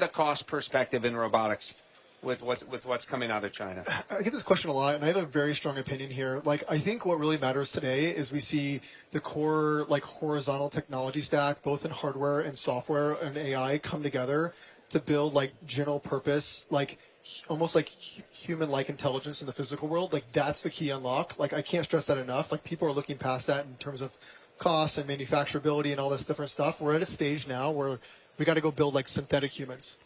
a cost perspective in robotics with what's coming out of China? I get this question a lot, and I have a very strong opinion here. Like, I think what really matters today is we see the core, like, horizontal technology stack, both in hardware and software and AI, come together to build, like, general purpose, like, almost like human-like intelligence in the physical world. Like, that's the key unlock. Like, I can't stress that enough. Like, people are looking past that in terms of costs and manufacturability and all this different stuff. We're at a stage now where we got to go build, like, synthetic humans.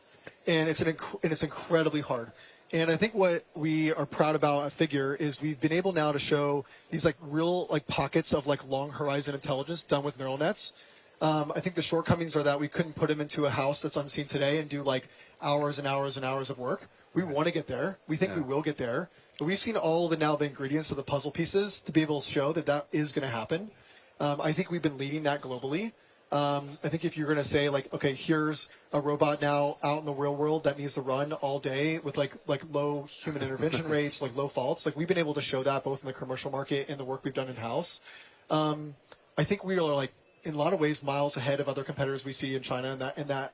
And it's incredibly hard. And I think what we are proud about at Figure is we've been able now to show these like real like pockets of like long horizon intelligence done with neural nets. I think the shortcomings are that we couldn't put them into a house that's unseen today and do like hours and hours and hours of work. We want to get there. We think we will get there. But we've seen all the ingredients of the puzzle pieces to be able to show that that is going to happen. I think we've been leading that globally. I think if you're going to say like, okay, here's a robot now out in the real world that needs to run all day with like low human intervention rates, like low faults, like we've been able to show that both in the commercial market and the work we've done in house. I think we are like in a lot of ways miles ahead of other competitors we see in China in that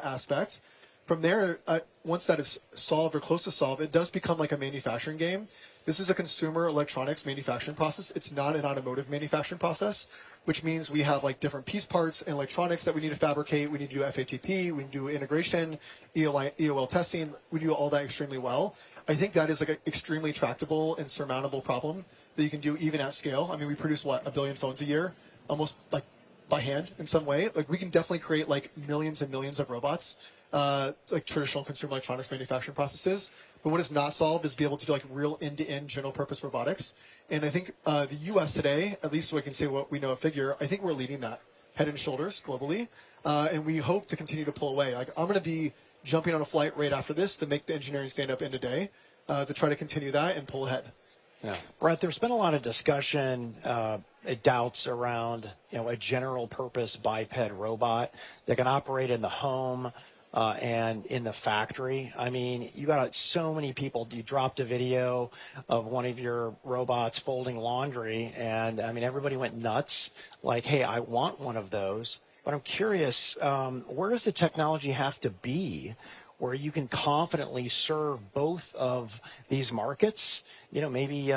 aspect. From there, once that is solved or close to solved, it does become like a manufacturing game. This is a consumer electronics manufacturing process. It's not an automotive manufacturing process, which means we have like different piece parts and electronics that we need to fabricate. We need to do FATP. We need to do integration, EOL testing. We do all that extremely well. I think that is like an extremely tractable and surmountable problem that you can do even at scale. I mean, we produce, 1 billion phones a year, almost like by hand in some way. Like we can definitely create like millions and millions of robots, like traditional consumer electronics manufacturing processes. But what is not solved is be able to do like real end-to-end general purpose robotics. And I think the U.S. today, at least we can say what we know at Figure, I think we're leading that head and shoulders globally. And we hope to continue to pull away. Like I'm going to be jumping on a flight right after this to make the engineering stand up in a day to try to continue that and pull ahead. Yeah. Brett, there's been a lot of discussion, doubts around a general purpose biped robot that can operate in the home and in the factory. I mean, you got so many people. You dropped a video of one of your robots folding laundry, and I mean, everybody went nuts. Like, hey, I want one of those. But I'm curious, where does the technology have to be where you can confidently serve both of these markets? Maybe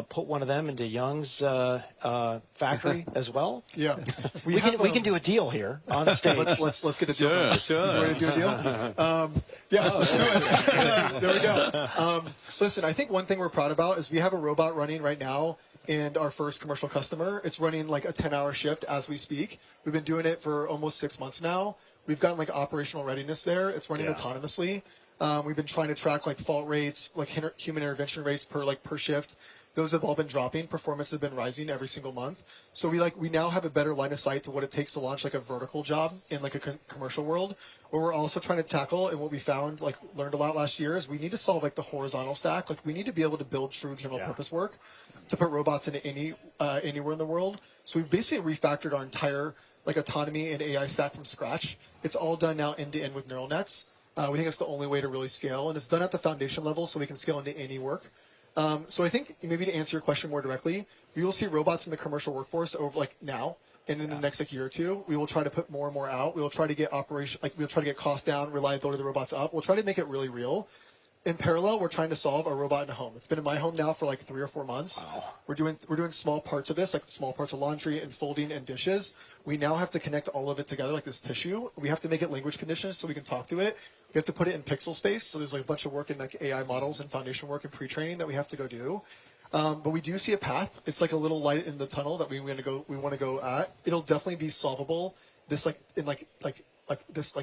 put one of them into Young's factory as well. Yeah, we can do a deal here on stage. let's get a deal. Sure. You ready to do a deal? Yeah, let's do it. There we go. Listen, I think one thing we're proud about is we have a robot running right now. And our first commercial customer, it's running like a 10-hour shift as we speak. We've been doing it for almost 6 months now. We've gotten like operational readiness there. It's running autonomously. We've been trying to track like fault rates, like human intervention rates per shift. Those have all been dropping. Performance has been rising every single month. So we now have a better line of sight to what it takes to launch like a vertical job in like a commercial world. What we're also trying to tackle and what we found, like learned a lot last year, is we need to solve like the horizontal stack. Like we need to be able to build true general purpose work to put robots into anywhere in the world. So we've basically refactored our entire like autonomy and AI stack from scratch. It's all done now end to end with neural nets. We think it's the only way to really scale, and it's done at the foundation level, so we can scale into any work. So I think maybe to answer your question more directly, we will see robots in the commercial workforce over like now, and in the next like year or two, we will try to put more and more out. We will try to get we'll try to get cost down, reliability of the robots up. We'll try to make it really real. In parallel, we're trying to solve a robot in a home. It's been in my home now for like 3 or 4 months. Wow. We're doing small parts of this, like small parts of laundry and folding and dishes. We now have to connect all of it together like this tissue. We have to make it language conditioned so we can talk to it. We have to put it in pixel space. So there's like a bunch of work in like AI models and foundation work and pre-training that we have to go do. But we do see a path. It's like a little light in the tunnel that we want to go at. It'll definitely be solvable. This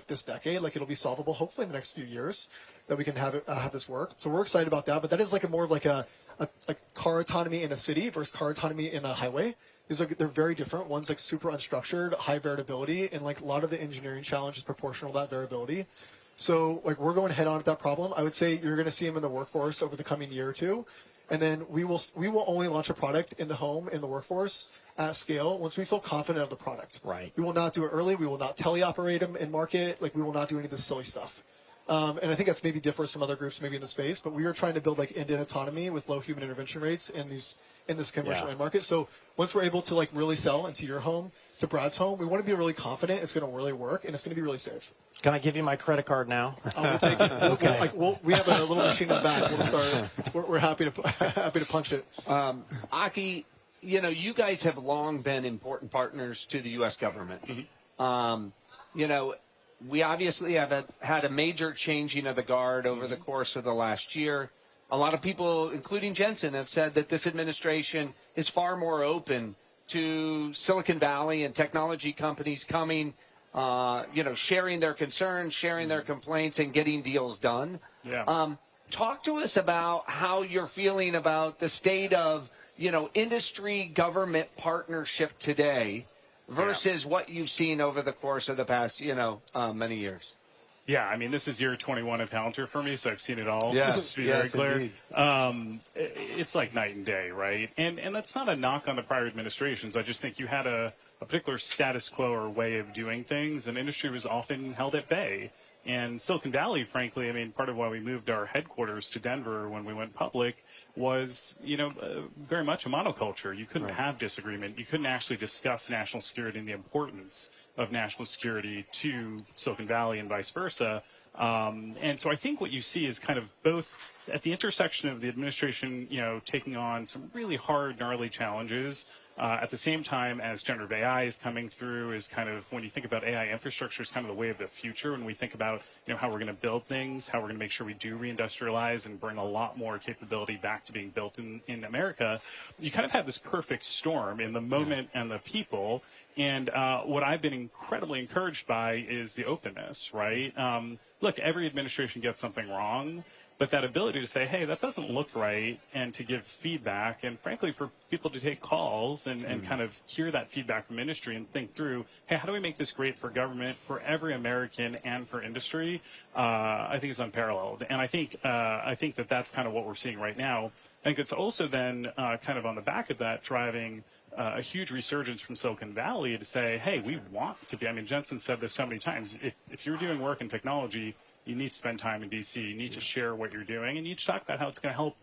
this decade, like it'll be solvable hopefully in the next few years that we can have this work. So we're excited about that. But that is like more of like a car autonomy in a city versus car autonomy in a highway. They're very different. One's like super unstructured, high variability, and like a lot of the engineering challenge is proportional to that variability. So like we're going head on at that problem. I would say you're going to see them in the workforce over the coming year or two. And then we will only launch a product in the home, in the workforce, at scale once we feel confident of the product. Right. We will not do it early. We will not teleoperate them in market. Like we will not do any of this silly stuff. And I think that's maybe differs from other groups maybe in the space, but we are trying to build like end-to-end autonomy with low human intervention rates in these in this commercial Yeah. end market. So once we're able to like really sell into your home, to Brad's home, we want to be really confident it's going to really work and it's going to be really safe. Can I give you my credit card now? We'll take it. Okay. We have a little machine in the back. We'll start. We're happy to punch it. Aki, you guys have long been important partners to the U.S. government. We obviously have had a major changing of the guard over the course of the last year. A lot of people, including Jensen, have said that this administration is far more open to Silicon Valley and technology companies coming, sharing their concerns, sharing their complaints, and getting deals done. Yeah. Talk to us about how you're feeling about the state of, industry-government partnership today versus what you've seen over the course of the past, many years. Yeah, I mean, this is year 21 at Palantir for me, so I've seen it all. Yes, to be yes, very clear. It's like night and day, right? And that's not a knock on the prior administrations. I just think you had a particular status quo or way of doing things, and industry was often held at bay. And Silicon Valley, frankly, I mean, part of why we moved our headquarters to Denver when we went public was, very much a monoculture. You couldn't have disagreement. You couldn't actually discuss national security and the importance of national security to Silicon Valley and vice versa. And so I think what you see is kind of both at the intersection of the administration, taking on some really hard, gnarly challenges, at the same time as generative AI is coming through, is kind of, when you think about AI infrastructure, is kind of the way of the future. When we think about, how we're going to build things, how we're going to make sure we do reindustrialize and bring a lot more capability back to being built in America, you kind of have this perfect storm in the moment and the people. And what I've been incredibly encouraged by is the openness, right? Look, every administration gets something wrong. But that ability to say, hey, that doesn't look right, and to give feedback, and frankly, for people to take calls and kind of hear that feedback from industry and think through, hey, how do we make this great for government, for every American, and for industry, I think is unparalleled. And I think that that's kind of what we're seeing right now. I think it's also then kind of on the back of that driving a huge resurgence from Silicon Valley to say, hey, we want to be, I mean, Jensen said this so many times, if you're doing work in technology, you need to spend time in D.C. You need to share what you're doing, and you need to talk about how it's going to help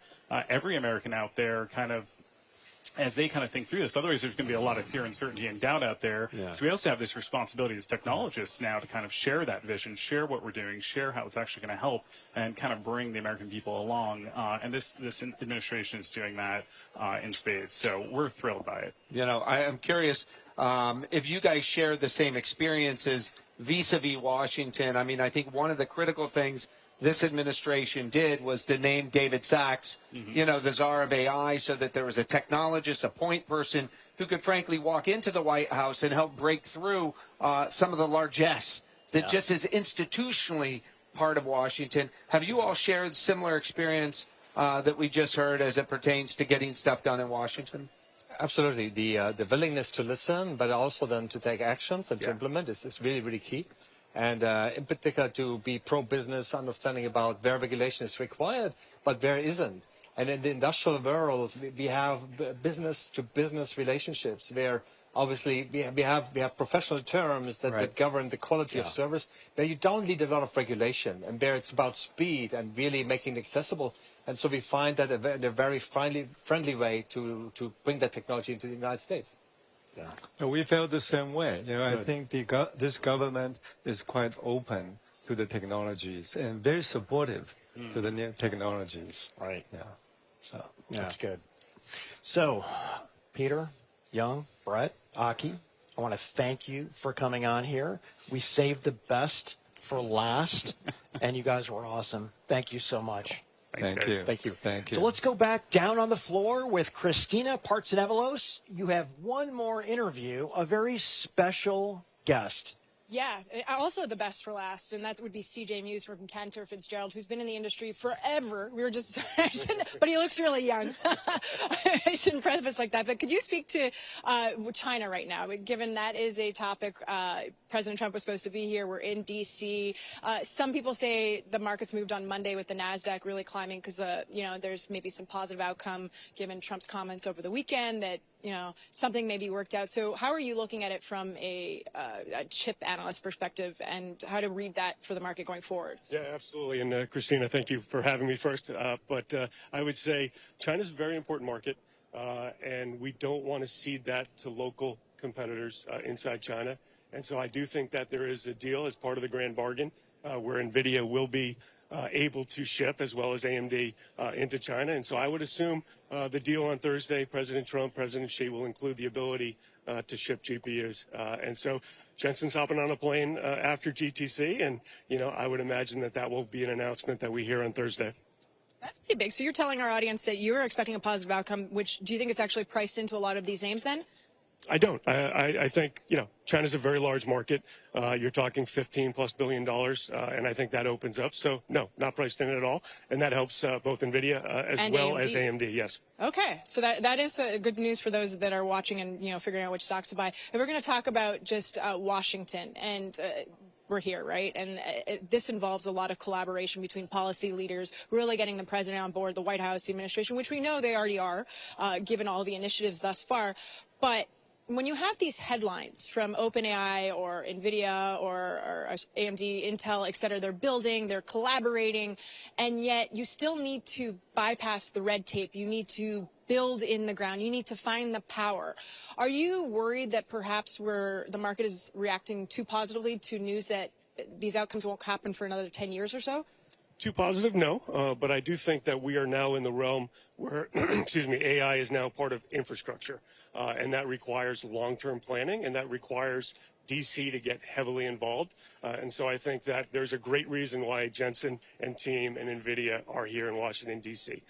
every American out there kind of as they kind of think through this. Otherwise, there's going to be a lot of fear, uncertainty, and doubt out there. Yeah. So we also have this responsibility as technologists now to kind of share that vision, share what we're doing, share how it's actually going to help, and kind of bring the American people along. And this administration is doing that in spades. So we're thrilled by it. I am curious if you guys share the same experiences vis-a-vis Washington. I mean, I think one of the critical things this administration did was to name David Sachs, the czar of AI, so that there was a technologist, a point person who could frankly walk into the White House and help break through some of the largesse that just is institutionally part of Washington. Have you all shared similar experience that we just heard as it pertains to getting stuff done in Washington? Absolutely. The willingness to listen, but also then to take actions and to implement is really, really key. And in particular, to be pro-business, understanding about where regulation is required, but where isn't. And in the industrial world, we have business-to-business relationships where obviously we have professional terms that govern the quality of service, where you don't need a lot of regulation, and where it's about speed and really making it accessible. And so we find that a very friendly way to bring that technology into the United States. Yeah. We felt the same way. I think this government is quite open to the technologies and very supportive to the new technologies. Right. Yeah. So that's good. So, Peter, Young, Brett, Aki, I want to thank you for coming on here. We saved the best for last, and you guys were awesome. Thank you so much. Thank you. Thank you. Thank you. So let's go back down on the floor with Christina Partsenevelos. You have one more interview, a very special guest. Yeah, also the best for last, and that would be C.J. Muse from Cantor Fitzgerald, who's been in the industry forever. We were just, but he looks really young. I shouldn't preface like that, but could you speak to China right now, given that is a topic? President Trump was supposed to be here. We're in D.C. Some people say the market's moved on Monday with the NASDAQ really climbing because, there's maybe some positive outcome given Trump's comments over the weekend that, something may be worked out. So how are you looking at it from a chip analyst perspective, and how to read that for the market going forward? Yeah, absolutely. And Christina, thank you for having me first. But I would say China's a very important market. and we don't want to cede that to local competitors inside China. And so I do think that there is a deal as part of the grand bargain where Nvidia will be able to ship, as well as AMD, into China. And so I would assume the deal on Thursday, President Trump, President Xi will include the ability to ship GPUs. And so Jensen's hopping on a plane after GTC, and I would imagine that will be an announcement that we hear on Thursday. That's pretty big. So you're telling our audience that you are expecting a positive outcome, which do you think is actually priced into a lot of these names then? I don't. I think, China's a very large market. You're talking $15+ billion, and I think that opens up. So, no, not priced in it at all. And that helps both NVIDIA as well as AMD, yes. Okay. So that is good news for those that are watching and, figuring out which stocks to buy. And we're going to talk about just Washington and we're here, right? And this involves a lot of collaboration between policy leaders, really getting the president on board, the White House, the administration, which we know they already are, given all the initiatives thus far. But when you have these headlines from OpenAI or Nvidia or AMD, Intel, et cetera, they're building, they're collaborating, and yet you still need to bypass the red tape. You need to build in the ground. You need to find the power. Are you worried that perhaps the market is reacting too positively to news that these outcomes won't happen for another 10 years or so? Too positive, no. But I do think that we are now in the realm where, AI is now part of infrastructure. And that requires long-term planning, and that requires DC to get heavily involved. And so I think that there's a great reason why Jensen and team and NVIDIA are here in Washington, DC.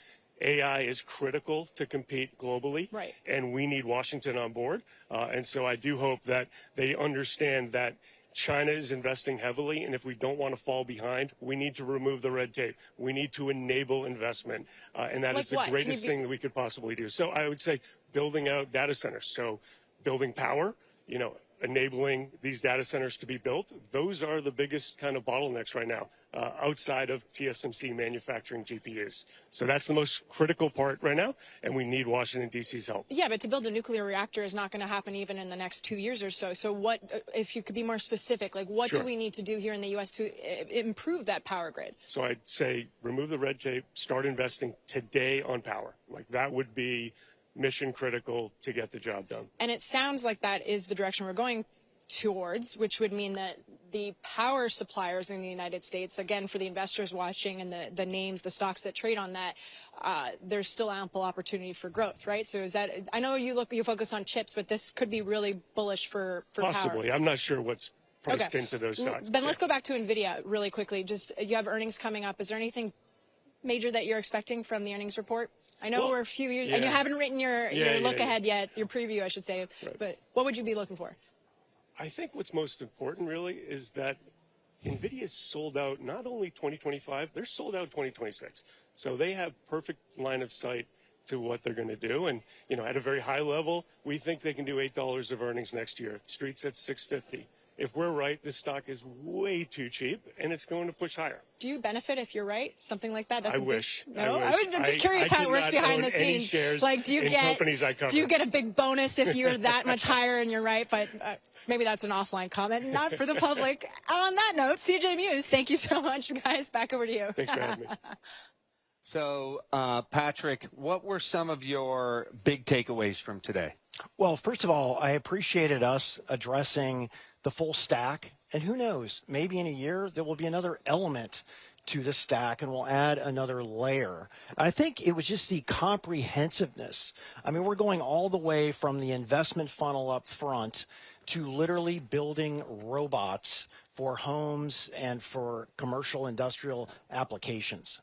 AI is critical to compete globally, right, and we need Washington on board. And so I do hope that they understand that China is investing heavily, and if we don't want to fall behind, we need to remove the red tape. We need to enable investment, and that is the greatest thing that we could possibly do. So I would say building out data centers, so building power, enabling these data centers to be built. Those are the biggest kind of bottlenecks right now, outside of TSMC manufacturing GPUs. So that's the most critical part right now, and we need Washington, D.C.'s help. Yeah, but to build a nuclear reactor is not going to happen even in the next 2 years or so. So what, if you could be more specific, like what do we need to do here in the U.S. to improve that power grid? So I'd say remove the red tape, start investing today on power. Like that would be mission critical to get the job done. And it sounds like that is the direction we're going towards, which would mean that the power suppliers in the United States, again, for the investors watching and the names, the stocks that trade on that, there's still ample opportunity for growth, right? So is that, I know you focus on chips, but this could be really bullish for possibly. Power. I'm not sure what's priced into those stocks. Then let's go back to Nvidia really quickly. Just, you have earnings coming up. Is there anything major that you're expecting from the earnings report? I know we're a few years, and you haven't written your look ahead yet, your preview, I should say, but what would you be looking for? I think what's most important really is that NVIDIA is sold out not only 2025, they're sold out 2026. So they have perfect line of sight to what they're going to do. And, at a very high level, we think they can do $8 of earnings next year. Street's at $6.50. If we're right, this stock is way too cheap, and it's going to push higher. Do you benefit if you're right? Something like that? I wish. I'm just curious how it works behind the scenes. Like, do you get a big bonus if you're that much higher and you're right? But maybe that's an offline comment, not for the public. On that note, CJ Muse, thank you so much, guys. Back over to you. Thanks for having me. So, Patrick, what were some of your big takeaways from today? Well, first of all, I appreciated us addressing the full stack. And who knows, maybe in a year there will be another element to the stack and we'll add another layer. I think it was just the comprehensiveness. I mean, we're going all the way from the investment funnel up front to literally building robots for homes and for commercial industrial applications.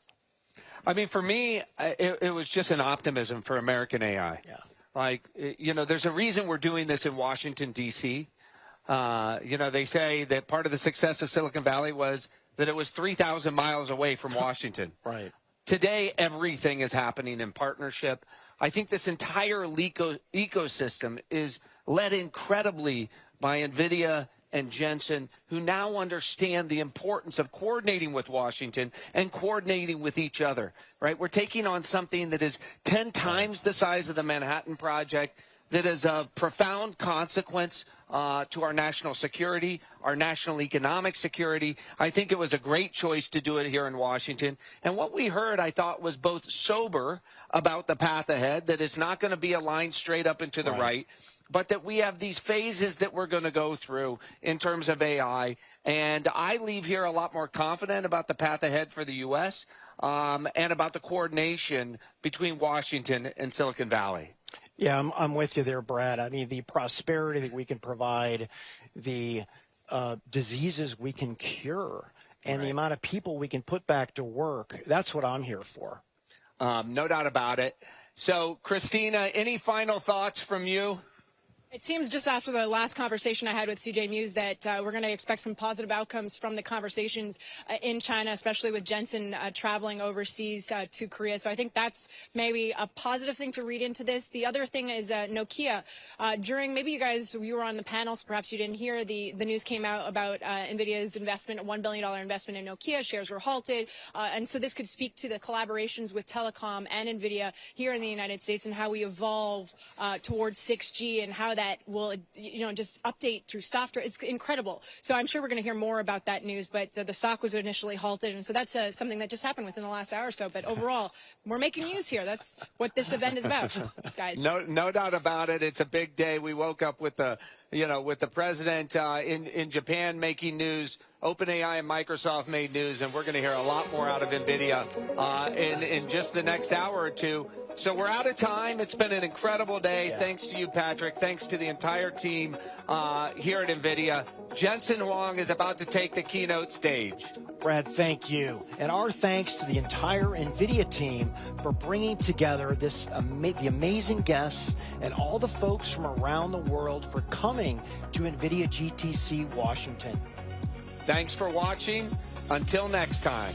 I mean, for me, it was just an optimism for American AI. Yeah. Like, there's a reason we're doing this in Washington, D.C. They say that part of the success of Silicon Valley was that it was 3,000 miles away from Washington. Right. Today, everything is happening in partnership. I think this entire ecosystem is led incredibly by NVIDIA and Jensen, who now understand the importance of coordinating with Washington and coordinating with each other, right? We're taking on something that is 10 times the size of the Manhattan Project. that is of profound consequence to our national security, our national economic security. I think it was a great choice to do it here in Washington. And what we heard, I thought, was both sober about the path ahead, that it's not going to be a line straight up and to the right, but that we have these phases that we're going to go through in terms of AI. And I leave here a lot more confident about the path ahead for the U.S. And about the coordination between Washington and Silicon Valley. Yeah, I'm with you there, Brad. I mean, the prosperity that we can provide, the diseases we can cure, and the amount of people we can put back to work, that's what I'm here for. No doubt about it. So, Christina, any final thoughts from you? It seems just after the last conversation I had with CJ Muse that we're going to expect some positive outcomes from the conversations in China, especially with Jensen traveling overseas to Korea. So I think that's maybe a positive thing to read into this. The other thing is Nokia. Maybe you were on the panels, perhaps you didn't hear, the news came out about Nvidia's investment, a $1 billion investment in Nokia. Shares were halted. And so this could speak to the collaborations with telecom and Nvidia here in the United States and how we evolve towards 6G and how that will, just update through software. It's incredible. So I'm sure we're going to hear more about that news, but the stock was initially halted. And so that's something that just happened within the last hour or so. But overall, we're making news here. That's what this event is about, guys. No doubt about it. It's a big day. We woke up with the president in Japan making news. OpenAI and Microsoft made news, and we're going to hear a lot more out of NVIDIA in just the next hour or two. So we're out of time. It's been an incredible day. Yeah. Thanks to you, Patrick. Thanks to the entire team here at NVIDIA. Jensen Huang is about to take the keynote stage. Brad, thank you. And our thanks to the entire NVIDIA team for bringing together the amazing guests and all the folks from around the world for coming to NVIDIA GTC Washington. Thanks for watching. Until next time.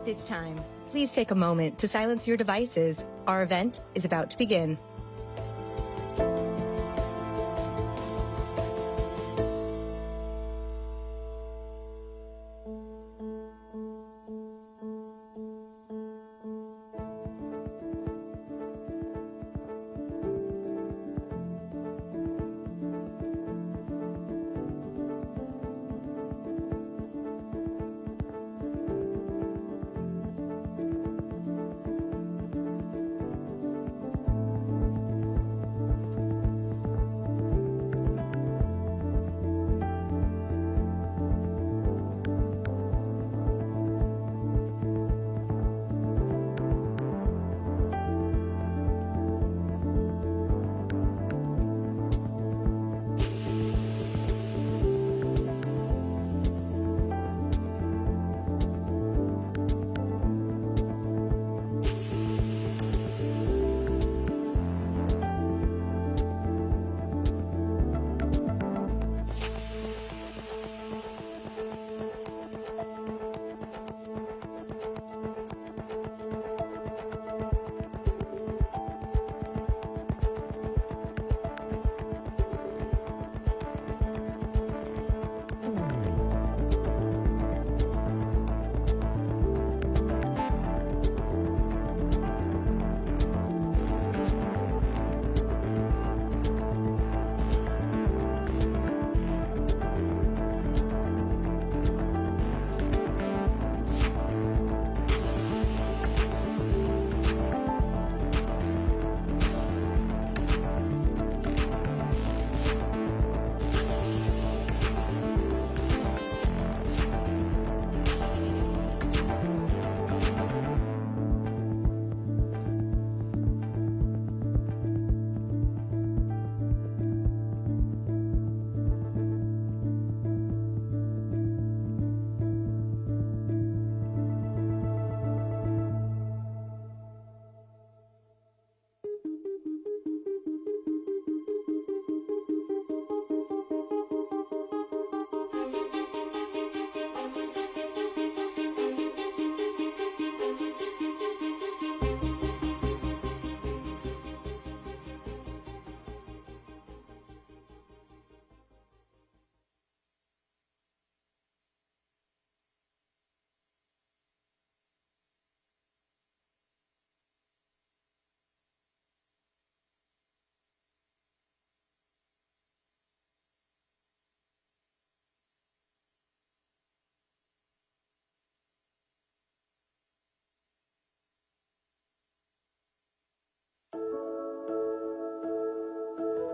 This time, please take a moment to silence your devices. Our event is about to begin.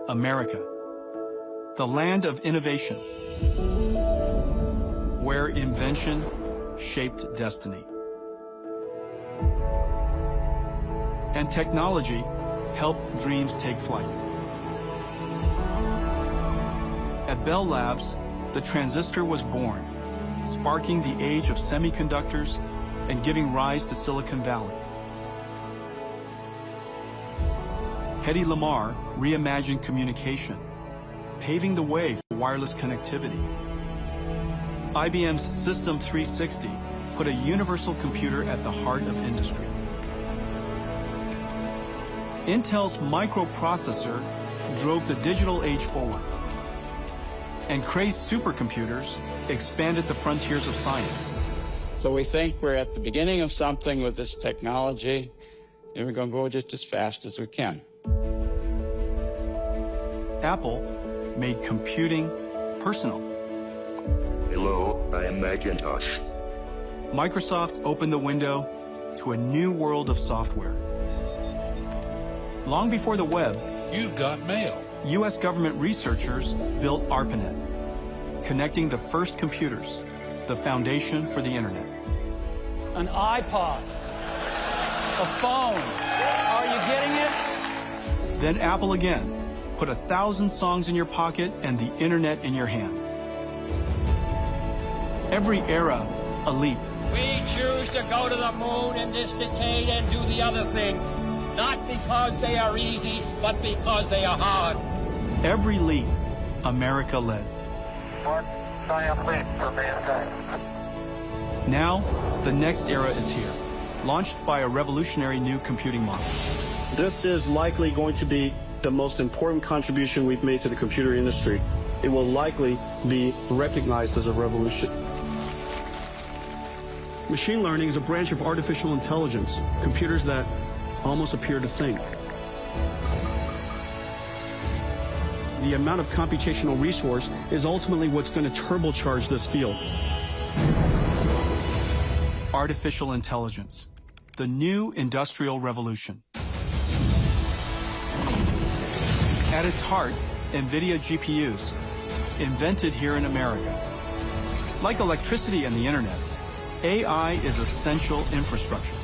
America, the land of innovation, where invention shaped destiny, and technology helped dreams take flight. At Bell Labs, the transistor was born, sparking the age of semiconductors and giving rise to Silicon Valley. Hedy Lamarr reimagined communication, paving the way for wireless connectivity. IBM's System 360 put a universal computer at the heart of industry. Intel's microprocessor drove the digital age forward. And Cray's supercomputers expanded the frontiers of science. So we think we're at the beginning of something with this technology, and we're going to go just as fast as we can. Apple made computing personal. Hello, I am Macintosh. Microsoft opened the window to a new world of software. Long before the web, you've got mail. U.S. government researchers built ARPANET, connecting the first computers, the foundation for the internet. An iPod, a phone. Are you getting it? Then Apple again. Put 1,000 songs in your pocket and the internet in your hand. Every era, a leap. We choose to go to the moon in this decade and do the other thing, not because they are easy, but because they are hard. Every leap, America led. Mark, triumph leap for mankind. Now, the next era is here, launched by a revolutionary new computing model. This is likely going to be the most important contribution we've made to the computer industry. It will likely be recognized as a revolution. Machine learning is a branch of artificial intelligence, computers that almost appear to think. The amount of computational resource is ultimately what's going to turbocharge this field. Artificial intelligence, the new industrial revolution. At its heart, Nvidia GPUs, invented here in America. Like electricity and the internet, AI is essential infrastructure.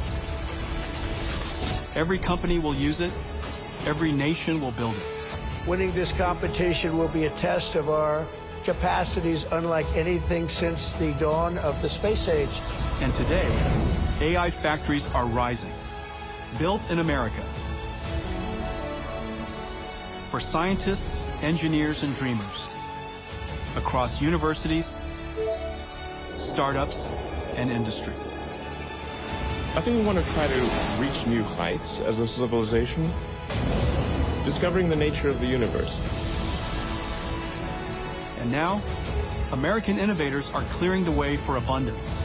Every company will use it, every nation will build it. Winning this competition will be a test of our capacities unlike anything since the dawn of the space age. And today, AI factories are rising, built in America. For scientists, engineers, and dreamers, across universities, startups, and industry. I think we want to try to reach new heights as a civilization, discovering the nature of the universe. And now, American innovators are clearing the way for abundance.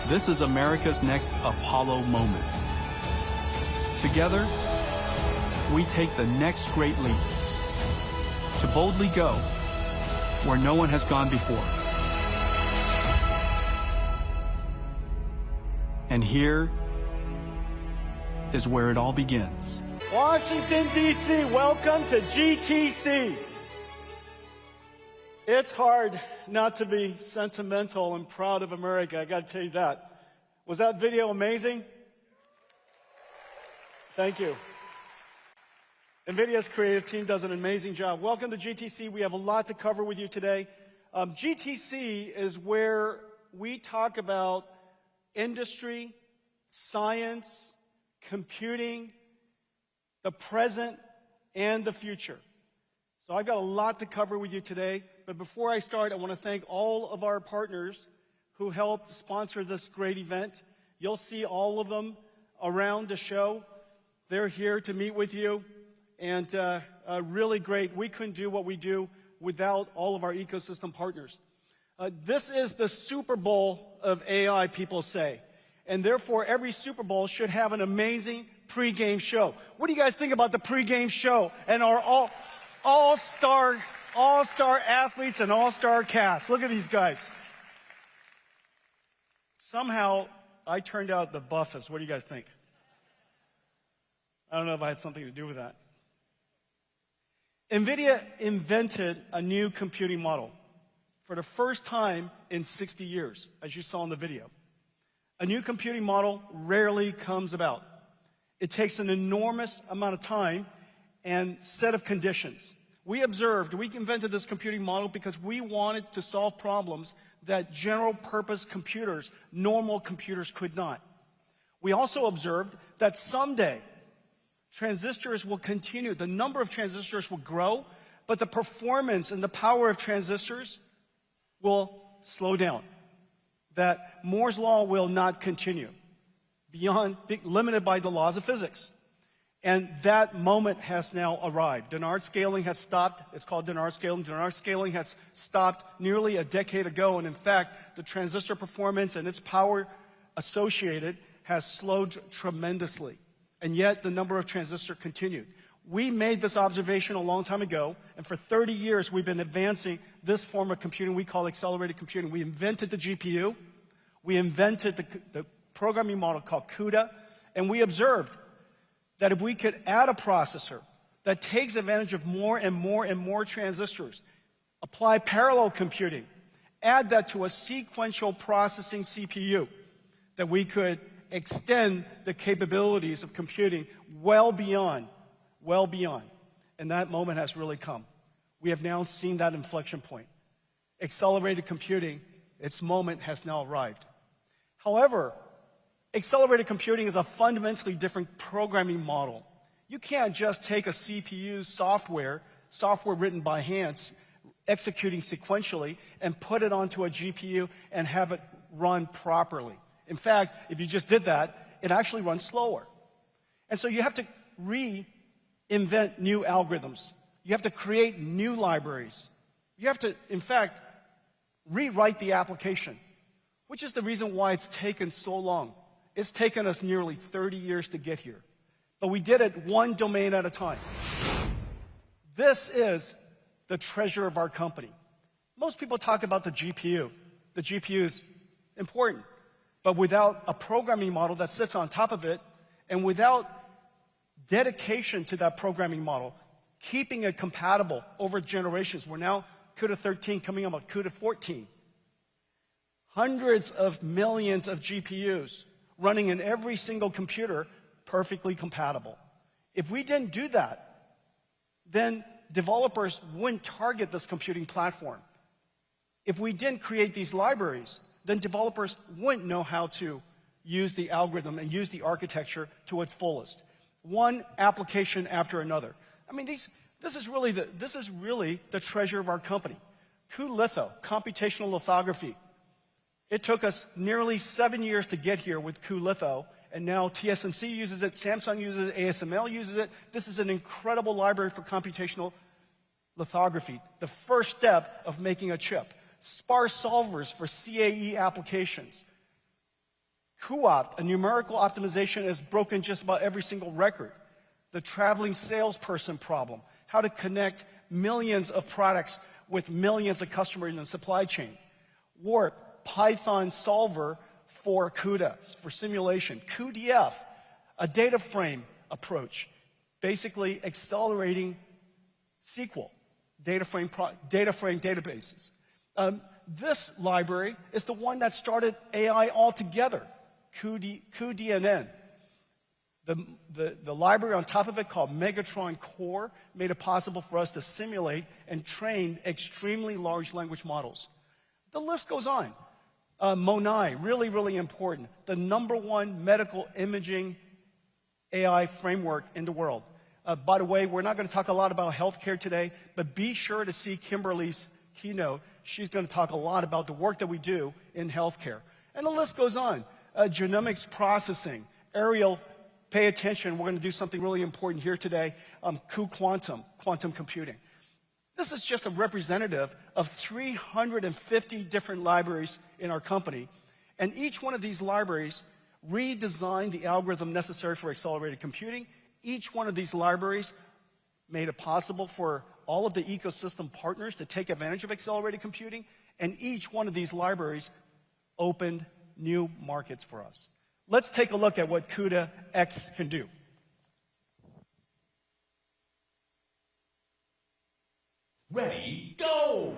This is America's next Apollo moment. Together, we take the next great leap to boldly go where no one has gone before. And here is where it all begins. Washington, D.C., welcome to GTC. It's hard not to be sentimental and proud of America, I got to tell you that. Was that video amazing? Thank you. NVIDIA's creative team does an amazing job. Welcome to GTC. We have a lot to cover with you today. GTC is where we talk about industry, science, computing, the present, and the future. So I've got a lot to cover with you today. But before I start, I want to thank all of our partners who helped sponsor this great event. You'll see all of them around the show. They're here to meet with you. And really great. We couldn't do what we do without all of our ecosystem partners. This is the Super Bowl of AI, people say. And therefore, every Super Bowl should have an amazing pregame show. What do you guys think about the pregame show and our all-star athletes and all-star cast? Look at these guys. Somehow, I turned out the buffest. What do you guys think? I don't know if I had something to do with that. Nvidia invented a new computing model for the first time in 60 years, as you saw in the video. A new computing model rarely comes about. It takes an enormous amount of time and set of conditions. We invented this computing model because we wanted to solve problems that general purpose computers, normal computers, could not. We also observed that someday transistors will continue, the number of transistors will grow, but the performance and the power of transistors will slow down. That Moore's law will not continue beyond, limited by the laws of physics. And that moment has now arrived. Dennard scaling has stopped. It's called Dennard scaling. Dennard scaling has stopped nearly a decade ago. And in fact, the transistor performance and its power associated has slowed tremendously. And yet the number of transistors continued. We made this observation a long time ago, and for 30 years we've been advancing this form of computing we call accelerated computing. We invented the GPU, we invented the programming model called CUDA, and we observed that if we could add a processor that takes advantage of more and more and more transistors, apply parallel computing, add that to a sequential processing CPU, that we could extend the capabilities of computing well beyond. And that moment has really come. We have now seen that inflection point. Accelerated computing, its moment has now arrived. However, accelerated computing is a fundamentally different programming model. You can't just take a CPU software written by hands, executing sequentially, and put it onto a GPU and have it run properly. In fact, if you just did that, it actually runs slower. And so you have to reinvent new algorithms. You have to create new libraries. You have to, in fact, rewrite the application, which is the reason why it's taken so long. It's taken us nearly 30 years to get here. But we did it one domain at a time. This is the treasure of our company. Most people talk about the GPU. The GPU is important. But without a programming model that sits on top of it, and without dedication to that programming model, keeping it compatible over generations, we're now CUDA 13 coming up on CUDA 14. Hundreds of millions of GPUs running in every single computer, perfectly compatible. If we didn't do that, then developers wouldn't target this computing platform. If we didn't create these libraries, then developers wouldn't know how to use the algorithm and use the architecture to its fullest. One application after another. I mean, this is really the treasure of our company. cuLitho, computational lithography. It took us nearly 7 years to get here with cuLitho, and now TSMC uses it, Samsung uses it, ASML uses it. This is an incredible library for computational lithography, the first step of making a chip. Sparse solvers for CAE applications. cuOpt, a numerical optimization, has broken just about every single record. The traveling salesperson problem, how to connect millions of products with millions of customers in the supply chain. Warp, Python solver for CUDA, for simulation. cuDF, a data frame approach, basically accelerating SQL, data frame databases. This library is the one that started AI altogether, cuDNN. The library on top of it, called Megatron Core, made it possible for us to simulate and train extremely large language models. The list goes on. MONAI, really, really important. The #1 medical imaging AI framework in the world. By the way, we're not going to talk a lot about healthcare today, but be sure to see Kimberly's keynote. She's going to talk a lot about the work that we do in healthcare. And the list goes on. Genomics processing. Ariel, pay attention. We're going to do something really important here today. cuQuantum, quantum computing. This is just a representative of 350 different libraries in our company. And each one of these libraries redesigned the algorithm necessary for accelerated computing. Each one of these libraries made it possible for all of the ecosystem partners to take advantage of accelerated computing. And each one of these libraries opened new markets for us. Let's take a look at what CUDA X can do. Ready, go!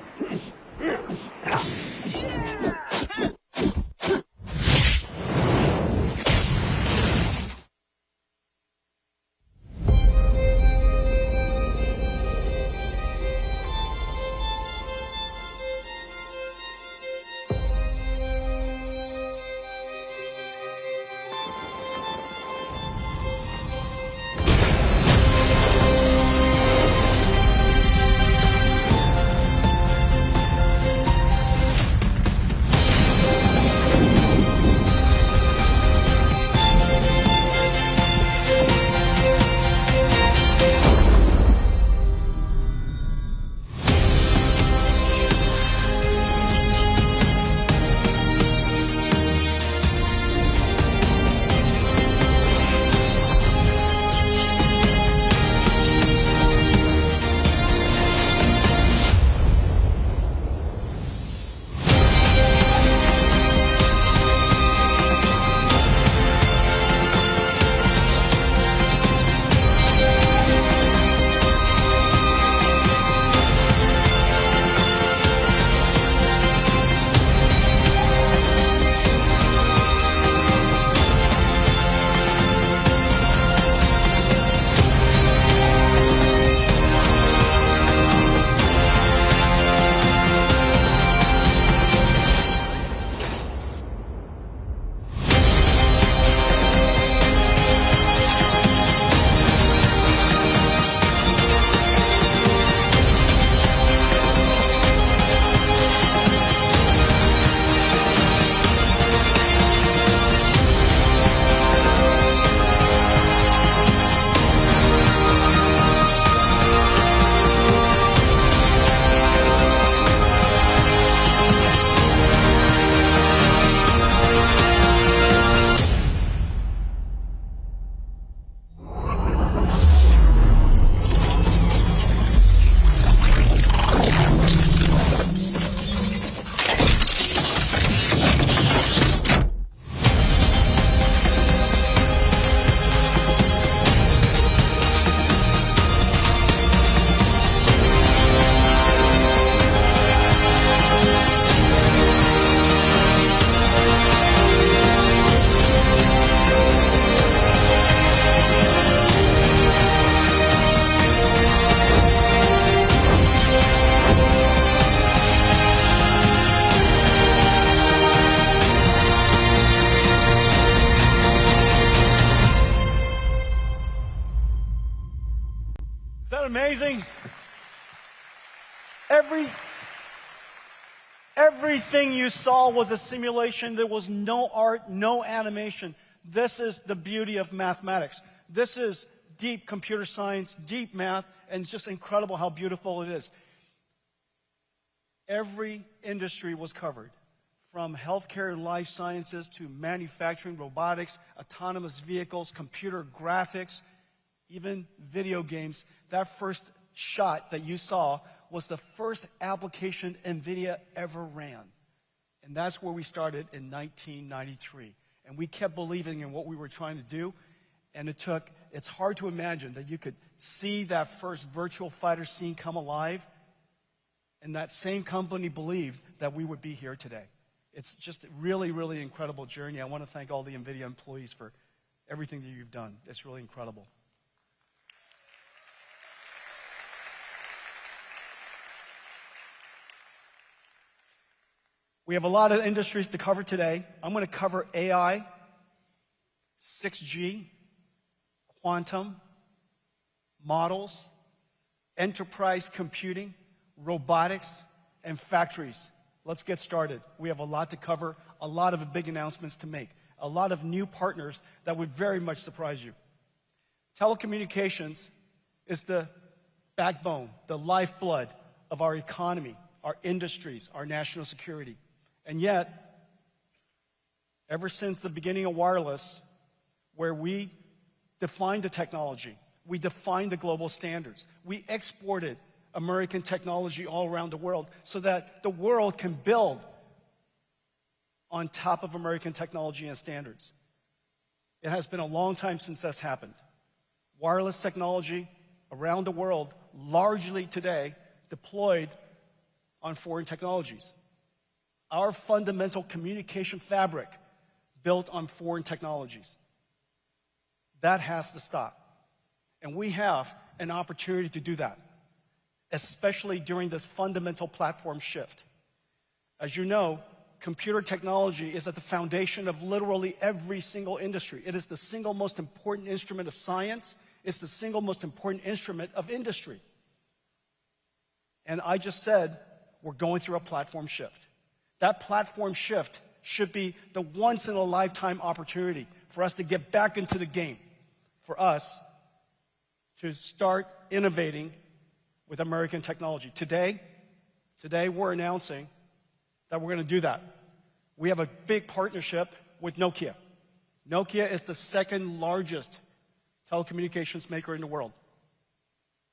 Is that amazing? Everything you saw was a simulation. There was no art, no animation. This is the beauty of mathematics. This is deep computer science, deep math, and it's just incredible how beautiful it is. Every industry was covered, from healthcare and life sciences to manufacturing, robotics, autonomous vehicles, computer graphics, even video games. That first shot that you saw was the first application Nvidia ever ran. And that's where we started in 1993. And we kept believing in what we were trying to do. And it's hard to imagine that you could see that first virtual fighter scene come alive. And that same company believed that we would be here today. It's just a really, really incredible journey. I want to thank all the Nvidia employees for everything that you've done. It's really incredible. We have a lot of industries to cover today. I'm going to cover AI, 6G, quantum, models, enterprise computing, robotics, and factories. Let's get started. We have a lot to cover, a lot of big announcements to make, a lot of new partners that would very much surprise you. Telecommunications is the backbone, the lifeblood of our economy, our industries, our national security. And yet, ever since the beginning of wireless, where we defined the technology, we defined the global standards, we exported American technology all around the world so that the world can build on top of American technology and standards. It has been a long time since that's happened. Wireless technology around the world largely today deployed on foreign technologies. Our fundamental communication fabric built on foreign technologies. That has to stop. And we have an opportunity to do that, especially during this fundamental platform shift. As you know, computer technology is at the foundation of literally every single industry. It is the single most important instrument of science. It's the single most important instrument of industry. And I just said we're going through a platform shift. That platform shift should be the once-in-a-lifetime opportunity for us to get back into the game, for us to start innovating with American technology. Today we're announcing that we're going to do that. We have a big partnership with Nokia. Nokia is the second largest telecommunications maker in the world.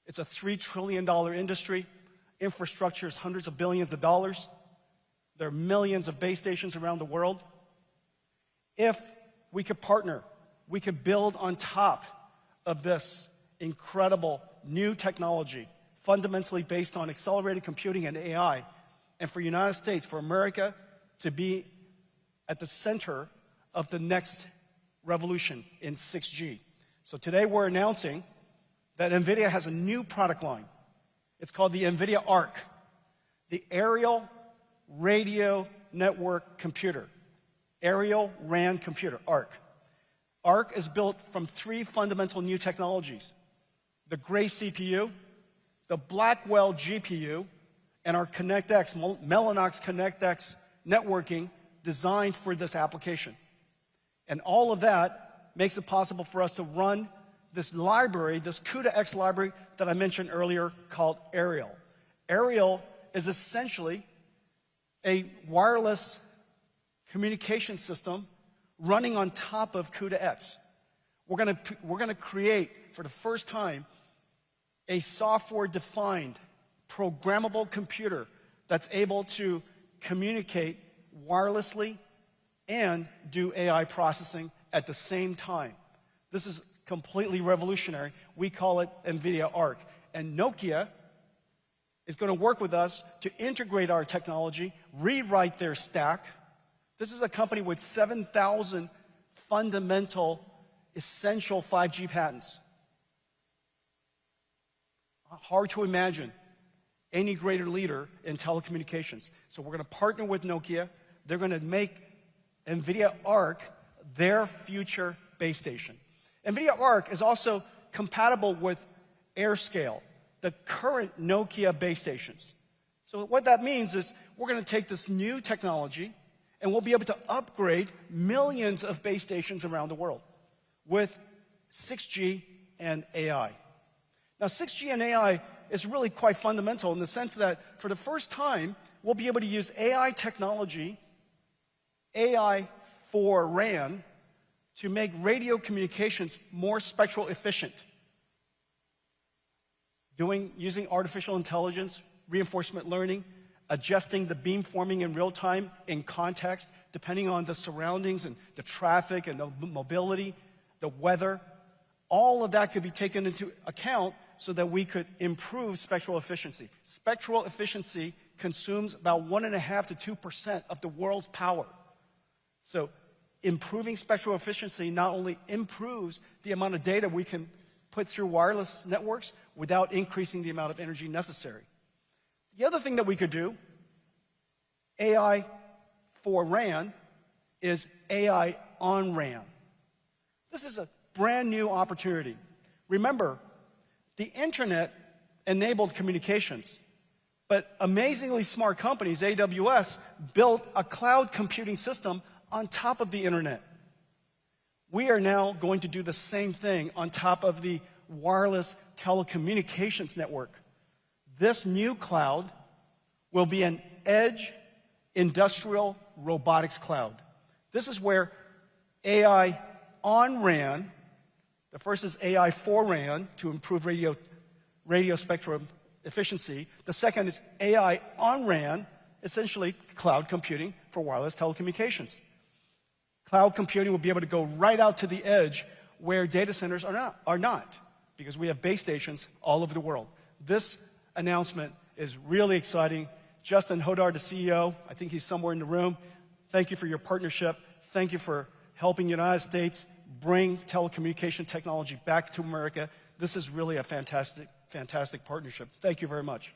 It's a $3 trillion industry. Infrastructure is hundreds of billions of dollars. There are millions of base stations around the world. If we could partner, we could build on top of this incredible new technology, fundamentally based on accelerated computing and AI, and for the United States, for America to be at the center of the next revolution in 6G. So today we're announcing that Nvidia has a new product line. It's called the Nvidia ARC, the Aerial Radio Network Computer. Aerial RAN Computer, ARC. ARC is built from three fundamental new technologies: the Gray CPU, the Blackwell GPU, and our ConnectX, Mellanox ConnectX networking designed for this application. And all of that makes it possible for us to run this library, this CUDA-X library that I mentioned earlier called Aerial. Aerial is essentially a wireless communication system running on top of CUDA-X. We're going to create, for the first time, a software-defined, programmable computer that's able to communicate wirelessly and do AI processing at the same time. This is completely revolutionary. We call it Nvidia ARC. And Nokia is going to work with us to integrate our technology, rewrite their stack. This is a company with 7,000 fundamental, essential 5G patents. Hard to imagine any greater leader in telecommunications. So we're going to partner with Nokia. They're going to make Nvidia ARC their future base station. Nvidia ARC is also compatible with AirScale, the current Nokia base stations. So what that means is we're going to take this new technology and we'll be able to upgrade millions of base stations around the world with 6G and AI. Now, 6G and AI is really quite fundamental in the sense that for the first time, we'll be able to use AI technology, AI for RAN, to make radio communications more spectral efficient. Using artificial intelligence, reinforcement learning, adjusting the beamforming in real time in context, depending on the surroundings and the traffic and the mobility, the weather. All of that could be taken into account so that we could improve spectral efficiency. Spectral efficiency consumes about 1.5% to 2% of the world's power. So improving spectral efficiency not only improves the amount of data we can put through wireless networks without increasing the amount of energy necessary. The other thing that we could do, AI for RAN, is AI on RAN. This is a brand new opportunity. Remember, the internet enabled communications, but amazingly smart companies, AWS, built a cloud computing system on top of the internet. We are now going to do the same thing on top of the wireless telecommunications network. This new cloud will be an edge industrial robotics cloud. This is where AI on RAN, the first is AI for RAN to improve radio spectrum efficiency. The second is AI on RAN, essentially cloud computing for wireless telecommunications. Cloud computing will be able to go right out to the edge where data centers are not, because we have base stations all over the world. This announcement is really exciting. Justin Hodar, the CEO, I think he's somewhere in the room. Thank you for your partnership. Thank you for helping the United States bring telecommunication technology back to America. This is really a fantastic, fantastic partnership. Thank you very much.